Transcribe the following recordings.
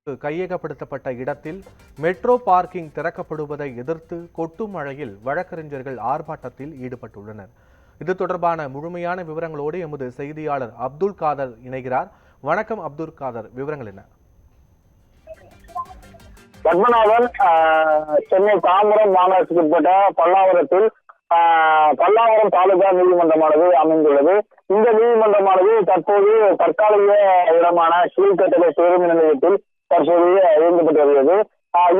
கையகப்படுத்தப்பட்ட இடத்தில் metro parking திறக்கப்படுவதை எதிர்த்து கொட்டும் மழையில் வழக்கறிஞர்கள் ஆர்ப்பாட்டத்தில் ஈடுபட்டுள்ளனர். இது தொடர்பான முழுமையான விவரங்களோடு எமது செய்தியாளர் அப்துல் காதர் இணைகிறார். வணக்கம் அப்துல் காதர், விவரங்கள் என்ன? பத்மநாபன், சென்னை தாம்பரம் மாநகராட்சிக்கு உட்பட்ட பல்லாவரம் தாலுகா நீதிமன்றமானது அமைந்துள்ளது. இந்த நீதிமன்றமானது தற்போது தற்காலிக இடமான கீழ்கட்டளை பேருந்து நிலையத்தில் தற்போது இயங்கப்பட்டு வருகிறது.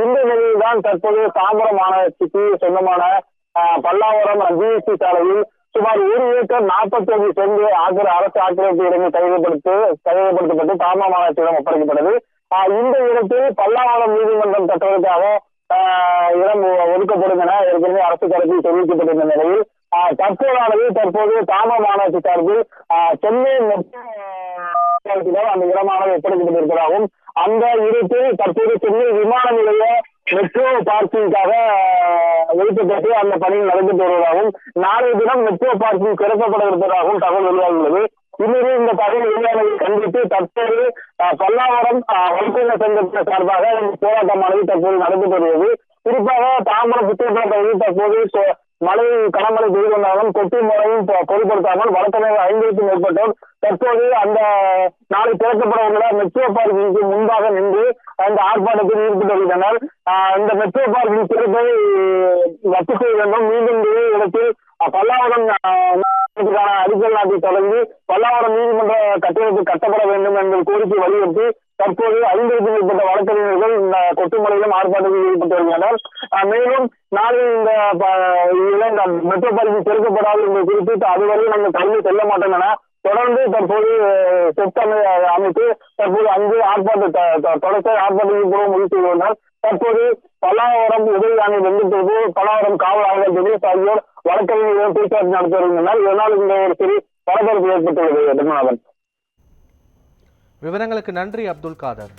இந்த நிலையில்தான் தற்போது தாம்பரம் மாநகராட்சிக்கு சொந்தமான பல்லாவரம் ஜிஎஸ்டி சாலையில் சுமார் 1 ஏக்கர் 41 சென்று அரசு ஆக்கிரமிப்பு இடங்கள் கையகப்படுத்தப்பட்டு தாம்பரம் மாநகராட்சியிடம் ஒப்படைக்கப்பட்டது. இந்த இடத்தில் பல்லாவரம் நீதிமன்றம் கட்டுவதற்காக இடம் ஒதுக்கப்படும் என ஏற்கனவே அரசு தரப்பில் தெரிவிக்கப்பட்டிருந்த நிலையில் தற்போது தாம்பரம் மாநகராட்சி சார்பில் சென்னை அந்த இடமானது ஒப்படைக்கப்பட்டிருப்பதாகவும் அந்த இடத்தில் தற்போது சென்னை விமான நிலைய மெட்ரோ பார்க்கிங்காக ஒதுக்கப்பட்டு அந்த பணியில் நடைபெற்று வருவதாகவும் நாளைய தினம் மெட்ரோ பார்க்கிங் திறக்கப்பட இருப்பதாகவும் தகவல் வெளியாகியுள்ளது. இந்நிலையில் இந்த தகவல் வெளியானதை கண்டித்து தற்போது பல்லாவரம் வழக்கறிஞர் சங்கத்தின் சார்பாக போராட்டமானது தற்போது நடைபெற்று வருகிறது. குறிப்பாக தாம்பரம் புத்தகப்பட பகுதியில் தற்போது கனமழை பெய்து வந்தாலும் கொட்டி முறையும் பொருட்படுத்தாமல் வழக்கறிஞர் 50க்கும் மேற்பட்டோர் தற்போது அந்த நாளை திறக்கப்பட உள்ள மெட்ரோ பார்க்கிங்க்கு முன்பாக நின்று அந்த ஆர்ப்பாட்டத்தில் ஈடுபட்டு வருகின்றனர். இந்த மெட்ரோ பார்க்கிங் திறப்பை ரத்து செய்ய வேண்டும், மீண்டும் இதே இடத்தில் பல்லாவரம் அடிக்கல் நாட்டை தொடங்கி பல்லாவரம் நீதிமன்ற கட்டிடத்தில் கட்டப்பட வேண்டும் என்ற கோரிக்கை வலியுறுத்தி தற்போது 50க்கும் மேற்பட்ட வழக்கறிஞர்கள் இந்த கொட்டுமலையிலும் ஆர்ப்பாட்டத்தில் ஈடுபட்டு வருகின்றனர். மேலும் நாளை இந்த மெட்ரோ பார்க்கிங் திறக்கப்படாது என்று குறிப்பிட்டு அதுவரை நாங்கள் கடந்து செல்ல மாட்டோம் என தொடர்ந்து தற்போது அமைத்து தற்போது அங்கு தொடர்ச்சி ஆர்ப்பாட்டத்தில் முடிவு செய்துள்ளனர். தற்போது பல்லாவரம் உதவி ஆணையர் வெங்கடேஷ், பல்லாவரம் காவல் ஆய்வாளர் ஆகியோர் வழக்கறிஞர்கள் பேச்சுவார்த்தை நடத்தி வருகின்றனர். இதனால் இந்த ஒரு சிறு பரபரப்பு ஏற்பட்டுள்ளது. பத்மநாபன், விவரங்களுக்கு நன்றி அப்துல் காதர்.